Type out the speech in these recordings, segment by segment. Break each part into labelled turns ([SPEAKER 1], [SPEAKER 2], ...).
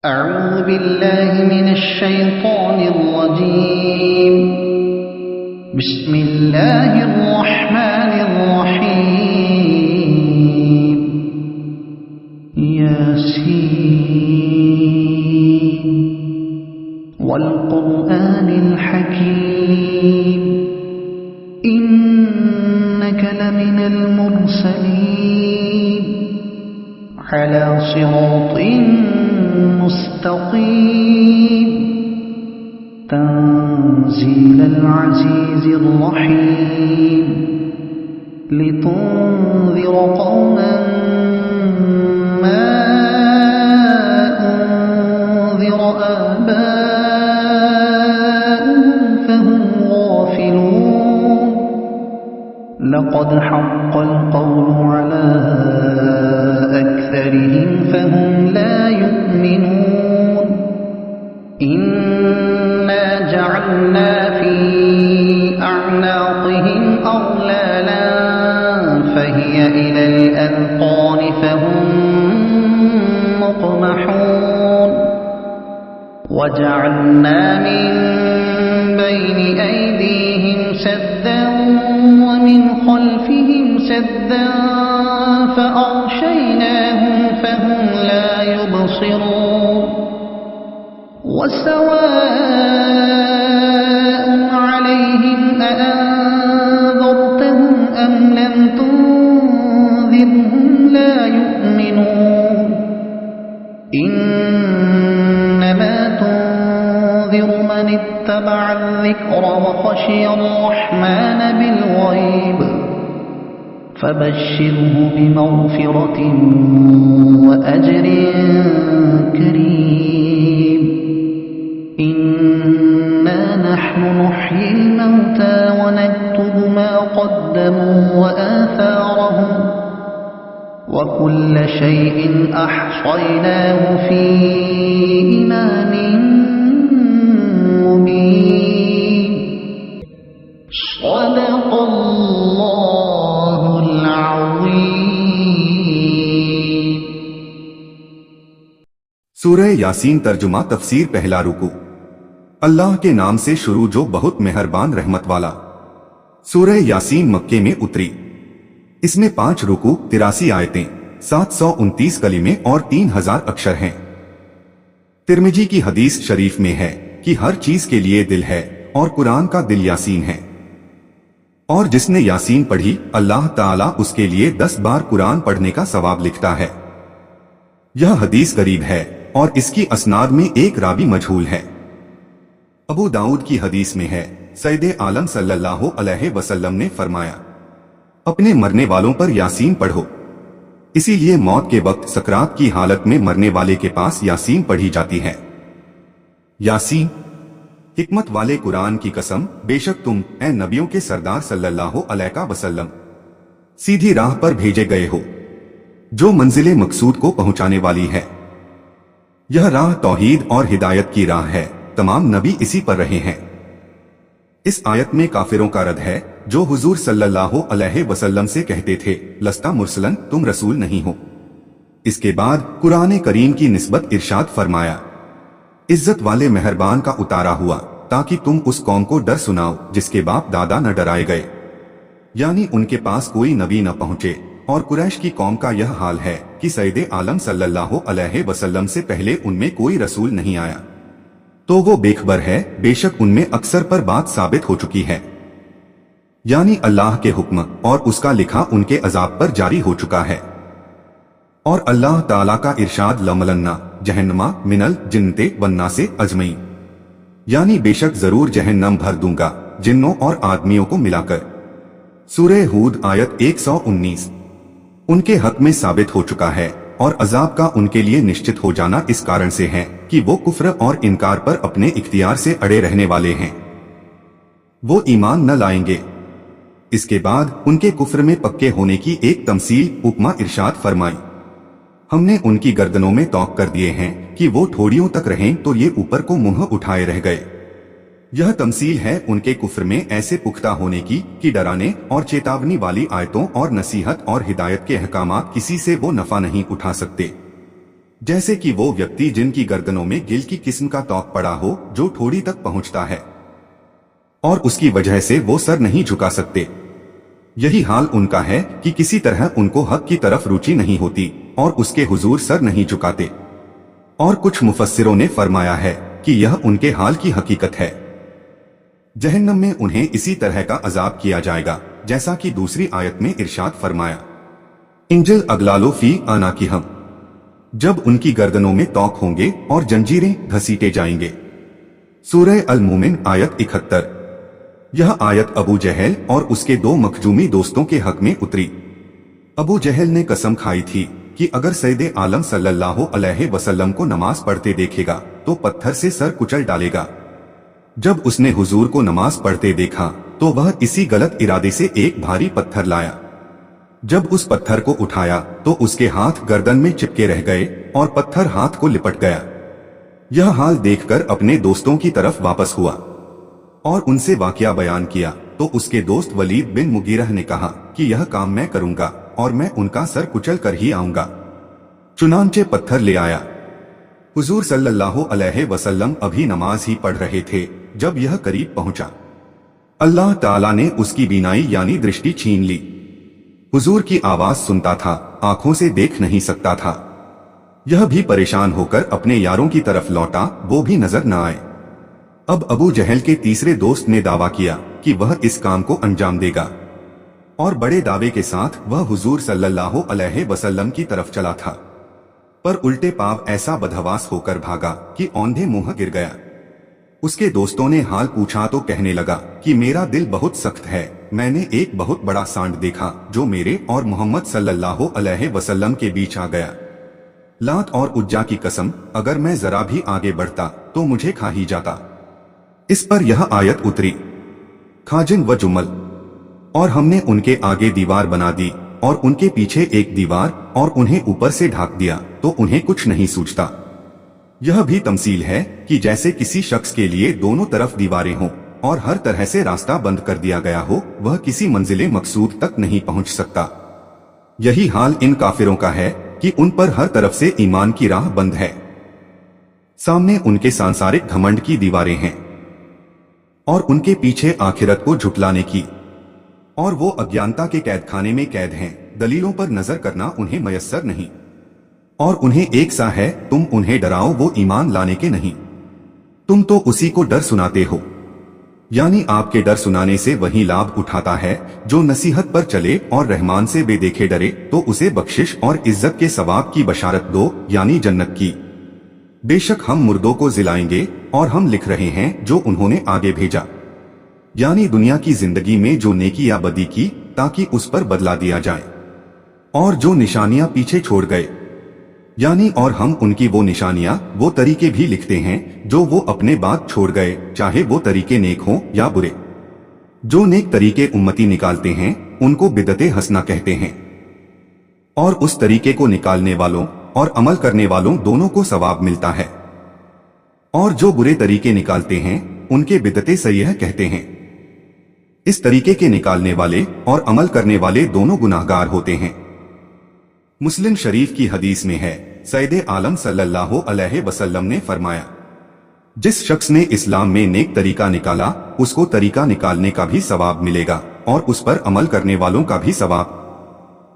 [SPEAKER 1] أعوذ بالله من الشيطان الرجيم. بسم الله الرحمن الرحيم. ياسين والقرآن الحكيم إنك لمن المرسلين على صراط مستقيم تنزيل العزيز الرحيم لتنذر قوما ما أنذر آباؤهم فهم غافلون لقد حق القول على أكثرهم فهم لا يؤمنون إنا جعلنا في أعناقهم أغلالا فهي إلى الأذقان فهم مقمحون وجعلنا من بين أيديهم سدا ومن خلفهم سدا فأغشيناهم فهم لا يبصرون وسواء عليهم أأنذرتهم أم لم تنذرهم لا يؤمنون إنما تنذر من اتبع الذكر وخشي الرحمن بالغيب فبشره بمغفرة وأجر كريم إنا نحن نحيي الموتى ونكتب ما قدموا وآثارهم وكل شيء أحصيناه في إمام مبين صدق الله العظيم.
[SPEAKER 2] سورہ یاسین ترجمہ تفسیر پہلا رکوع. اللہ کے نام سے شروع جو بہت مہربان رحمت والا. سورہ یاسین مکے میں اتری. اس میں 5 رکوع 83 آیتیں 729 کلمے اور 3000 اکشر ہیں. ترمذی کی حدیث شریف میں ہے کہ ہر چیز کے لیے دل ہے اور قرآن کا دل یاسین ہے، اور جس نے یاسین پڑھی اللہ تعالیٰ اس کے لیے 10 بار قرآن پڑھنے کا ثواب لکھتا ہے. یہ حدیث غریب ہے اور اس کی اسناد میں ایک راوی مجہول ہے. ابو داؤد کی حدیث میں ہے سید عالم صلی اللہ علیہ وسلم نے فرمایا اپنے مرنے والوں پر یاسین پڑھو. اسی لیے موت کے وقت سکرات کی حالت میں مرنے والے کے پاس یاسین پڑھی جاتی ہے. یاسین حکمت والے قرآن کی قسم، بے شک تم اے نبیوں کے سردار صلی اللہ علیہ وسلم سیدھی راہ پر بھیجے گئے ہو جو منزل مقصود کو پہنچانے والی ہے. یہ راہ توحید اور ہدایت کی راہ ہے، تمام نبی اسی پر رہے ہیں. اس آیت میں کافروں کا رد ہے جو حضور صلی اللہ علیہ وسلم سے کہتے تھے لستا مرسلن، تم رسول نہیں ہو. اس کے بعد قرآن کریم کی نسبت ارشاد فرمایا عزت والے مہربان کا اتارا ہوا تاکہ تم اس قوم کو ڈر سناؤ جس کے باپ دادا نہ ڈرائے گئے، یعنی ان کے پاس کوئی نبی نہ پہنچے. اور قریش کی قوم کا یہ حال ہے کہ سید عالم صلی اللہ علیہ وسلم سے پہلے ان میں کوئی رسول نہیں آیا، تو وہ بے خبر ہے. بے شک ان میں اکثر پر بات ثابت ہو چکی ہے، یعنی اللہ کے حکم اور اس کا لکھا ان کے عذاب پر جاری ہو چکا ہے. اور اللہ تعالیٰ کا ارشاد لَمَلَنَّا جہنما من الجنت والناس اجمعین، یعنی بے شک ضرور جہنم بھر دوں گا جنوں اور آدمیوں کو ملا کر. سورہ ہود آیت 119. ان کے حق میں ثابت ہو چکا ہے اور عذاب کا ان کے لیے نشچت ہو جانا اس کارن سے ہے کہ وہ کفر اور انکار پر اپنے اختیار سے اڑے رہنے والے ہیں، وہ ایمان نہ لائیں گے. اس کے بعد ان کے کفر میں پکے ہونے کی ایک تمثیل اپما ارشاد فرمائی ہم نے ان کی گردنوں میں توق کر دیے ہیں کہ وہ ٹھوڑیوں تک رہیں تو یہ اوپر کو منہ اٹھائے رہ گئے. یہ تمثیل ہے ان کے کفر میں ایسے پختہ ہونے کی کہ ڈرانے اور چیتاونی والی آیتوں اور نصیحت اور ہدایت کے احکامات کسی سے وہ نفع نہیں اٹھا سکتے. जैसे कि वो व्यक्ति जिनकी गर्दनों में गिल की किस्म का तौक पड़ा हो जो ठोड़ी तक पहुंचता है और उसकी वजह से वो सर नहीं झुका सकते। यही हाल उनका है कि किसी तरह उनको हक की तरफ रुचि नहीं होती और उसके हुजूर सर नहीं झुकाते। और कुछ मुफस्सिरों ने फरमाया है कि यह उनके हाल की हकीकत है। जहन्नम में उन्हें इसी तरह का अजाब किया जाएगा जैसा कि दूसरी आयत में इरशाद फरमाया, इंजल अगलालो फी आना की हम, जब उनकी गर्दनों में तौक होंगे और जंजीरें घसीटे जाएंगे। सूरह अल मोमिन आयत 71। यह आयत अबू जहल और उसके दो मखजूमी दोस्तों के हक में उतरी। अबू जहल ने कसम खाई थी कि अगर सैयदे आलम सल्लल्लाहु अलैहि वसल्लम को नमाज पढ़ते देखेगा तो पत्थर से सर कुचल डालेगा। जब उसने हुजूर को नमाज पढ़ते देखा तो वह इसी गलत इरादे से एक भारी पत्थर लाया। जब उस पत्थर को उठाया तो उसके हाथ गर्दन में चिपके रह गए और पत्थर हाथ को लिपट गया। यह हाल देखकर अपने दोस्तों की तरफ वापस हुआ और उनसे वाकया बयान किया तो उसके दोस्त वलीद बिन मुगीरह ने कहा कि यह काम मैं करूंगा और मैं उनका सर कुचल कर ही आऊंगा। चुनांचे पत्थर ले आया। हुजूर सल्लल्लाहु अलैहि वसल्लम अभी नमाज ही पढ़ रहे थे जब यह करीब पहुंचा। अल्लाह ताला ने उसकी बीनाई यानी दृष्टि छीन ली। हुजूर की आवाज सुनता था, आंखों से देख नहीं सकता था। यह भी परेशान होकर अपने यारों की तरफ लौटा, वो भी नजर न आए। अब अबू जहल के तीसरे दोस्त ने दावा किया कि वह इस काम को अंजाम देगा और बड़े दावे के साथ वह हुजूर सल्लल्लाहु अलैहि वसल्लम की तरफ चला था, पर उल्टे पांव ऐसा बदहवास होकर भागा कि औंधे मुंह गिर गया। उसके दोस्तों ने हाल पूछा तो कहने लगा कि मेरा दिल बहुत सख्त है, मैंने एक बहुत बड़ा सांड देखा जो मेरे और मोहम्मद सल्लल्लाहु अलैहि वसल्लम के बीच आ गया। लात और उज्जा की कसम, अगर मैं जरा भी आगे बढ़ता तो मुझे खा ही जाता। इस पर यह आयत उतरी, खाजिन व जुमल, और हमने उनके आगे दीवार बना दी और उनके पीछे एक दीवार और उन्हें ऊपर से ढाक दिया तो उन्हें कुछ नहीं सूझता। यह भी तमसील है कि जैसे किसी शख्स के लिए दोनों तरफ दीवारें हों और हर तरह से रास्ता बंद कर दिया गया हो, वह किसी मंजिले मकसूद तक नहीं पहुंच सकता। यही हाल इन काफिरों का है कि उन पर हर तरफ से ईमान की राह बंद है। सामने उनके सांसारिक घमंड की दीवारें हैं और उनके पीछे आखिरत को झुटलाने की, और वो अज्ञानता के कैदखाने में कैद हैं। दलीलों पर नजर करना उन्हें मयस्सर नहीं और उन्हें एक सा है, तुम उन्हें डराओ वो ईमान लाने के नहीं, तुम तो उसी को डर सुनाते हो। यानी आपके डर सुनाने से वही लाभ उठाता है जो नसीहत पर चले और रहमान से बेदेखे डरे तो उसे बख्शिश और इज्जत के सवाब की बशारत दो, यानी जन्नत की। बेशक हम मुर्दों को जिलाएंगे और हम लिख रहे हैं जो उन्होंने आगे भेजा, यानी दुनिया की जिंदगी में जो नेकी या बदी की, ताकि उस पर बदला दिया जाए, और जो निशानियां पीछे छोड़ गए, यानी और हम उनकी वो निशानियां, वो तरीके भी लिखते हैं जो वो अपने बाद छोड़ गए, चाहे वो तरीके नेक हों या बुरे। जो नेक तरीके उम्मती निकालते हैं उनको बिदते हसना कहते हैं, और उस तरीके को निकालने वालों और अमल करने वालों दोनों को सवाब मिलता है, और जो बुरे तरीके निकालते हैं उनके बिदते सय्यह कहते हैं। इस तरीके के निकालने वाले और अमल करने वाले दोनों गुनाहगार होते हैं। मुस्लिम शरीफ की हदीस में है, सैयदे आलम सल्लल्लाहु अलैहि वसल्लम ने फरमाया, जिस शख्स ने इस्लाम में नेक तरीका निकाला उसको तरीका निकालने का भी सवाब मिलेगा और उस पर अमल करने वालों का भी सवाब,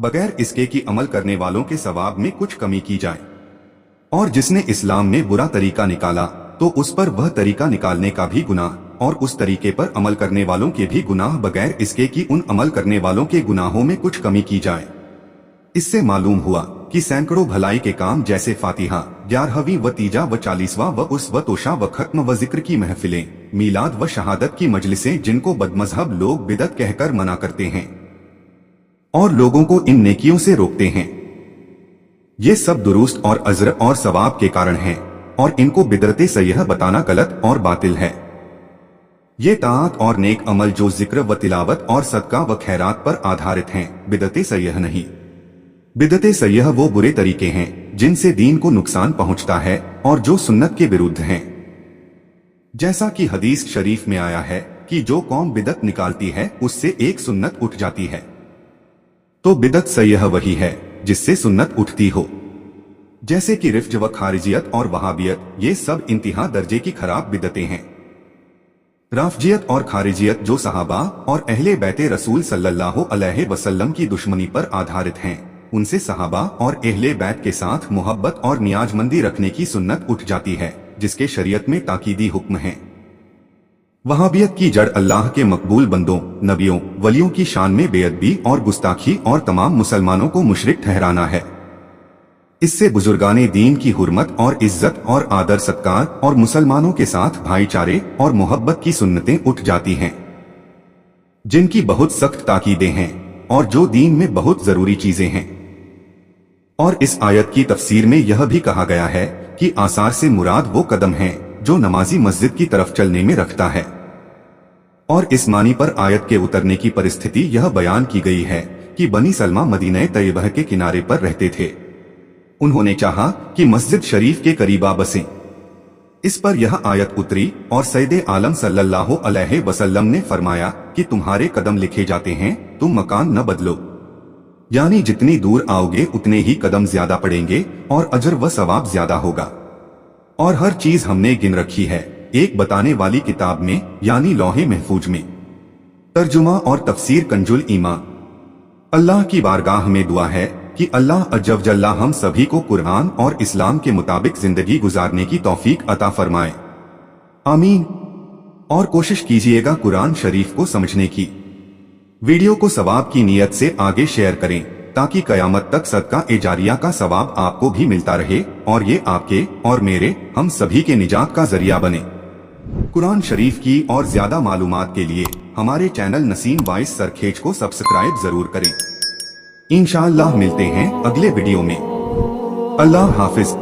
[SPEAKER 2] बगैर इसके कि अमल करने वालों के सवाब में कुछ कमी की जाए। और जिसने इस्लाम में बुरा तरीका निकाला तो उस पर वह तरीका निकालने का भी गुनाह और उस तरीके पर अमल करने वालों के भी गुनाह, बगैर इसके कि उन अमल करने वालों के गुनाहों में कुछ कमी की जाए। इससे मालूम हुआ कि सैकड़ों भलाई के काम जैसे फातिहा, 11वीं व तीजा व 40वां व उस व तोशा व खत्म व जिक्र की महफिलें, मीलाद व शहादत की मजलिसें, जिनको बदमजहब लोग बिदत कहकर मना करते हैं और लोगों को इन नेकियों से रोकते हैं, ये सब दुरुस्त और अज़्र और सवाब के कारण हैं और इनको बिदरते सय्यह बताना गलत और बातिल है। ये ताअत और नेक अमल जो जिक्र व तिलावत और सदका व खैरात पर आधारित हैं, बिदते सय्यह नहीं। बिदते सय्यह वो बुरे तरीके हैं जिनसे दीन को नुकसान पहुंचता है और जो सुन्नत के विरुद्ध हैं। जैसा कि हदीस शरीफ में आया है कि जो कौम बिदत निकालती है उससे एक सुन्नत उठ जाती है, तो बिदत सय्यह वही है जिससे सुन्नत उठती हो। जैसे कि रिफ्ज व खारिजियत और वहाबियत, ये सब इंतहा दर्जे की खराब बिदतें हैं। राफजियत और खारिजियत जो सहाबा और अहले बैते रसूल सल्लल्लाहु अलैहि वसल्लम की दुश्मनी पर आधारित हैं, उनसे सहाबा और अहले बैत के साथ मोहब्बत और नियाजमंदी रखने की सुन्नत उठ जाती है, जिसके शरीयत में ताकीदी हुक्म है। वहाबियत की जड़ अल्लाह के मकबूल बंदों, नबियों, वलियों की शान में बेअदबी और गुस्ताखी और तमाम मुसलमानों को मुशरिक ठहराना है। इससे बुजुर्गाने दीन की हुर्मत और इज्जत और आदर सत्कार और मुसलमानों के साथ भाईचारे और मोहब्बत की सुन्नतें उठ जाती हैं, जिनकी बहुत सख्त ताकीदें हैं और जो दीन में बहुत जरूरी चीजें हैं। और इस आयत की तफसीर में यह भी कहा गया है कि आसार से मुराद वो कदम हैं जो नमाजी मस्जिद की तरफ चलने में रखता है। और इस मानी पर आयत के उतरने की परिस्थिति यह बयान की गई है कि बनी सलमा मदीना तैयबा के किनारे पर रहते थे। उन्होंने चाहा कि मस्जिद शरीफ के करीबा बसें। इस पर यह आयत उतरी और सैयदे आलम सल्लल्लाहु अलैहि वसल्लम ने फरमाया कि तुम्हारे कदम लिखे जाते हैं, तुम मकान न बदलो, यानी जितनी दूर आओगे उतने ही कदम ज्यादा पड़ेंगे और अजर व सवाब ज्यादा होगा। और हर चीज हमने गिन रखी है एक बताने वाली किताब में, यानी लौहे महफूज में। तर्जुमा और तफसीर कंजुल ईमान। अल्लाह की बारगाह में दुआ है कि अल्लाह अज्जवजल्ला हम सभी को कुरान और इस्लाम के मुताबिक जिंदगी गुजारने की तौफीक अता फरमाए, आमीन। और कोशिश कीजिएगा कुरान शरीफ को समझने की। वीडियो को सवाब की नीयत से आगे शेयर करें ताकि कयामत तक सदका ए जारिया का सवाब आपको भी मिलता रहे और ये आपके और मेरे, हम सभी के निजात का जरिया बने। कुरान शरीफ की और ज्यादा मालूमात के लिए हमारे चैनल नसीम वाइस सरखेज को सब्सक्राइब जरूर करें। इंशाअल्लाह मिलते हैं अगले वीडियो में। अल्लाह हाफिज।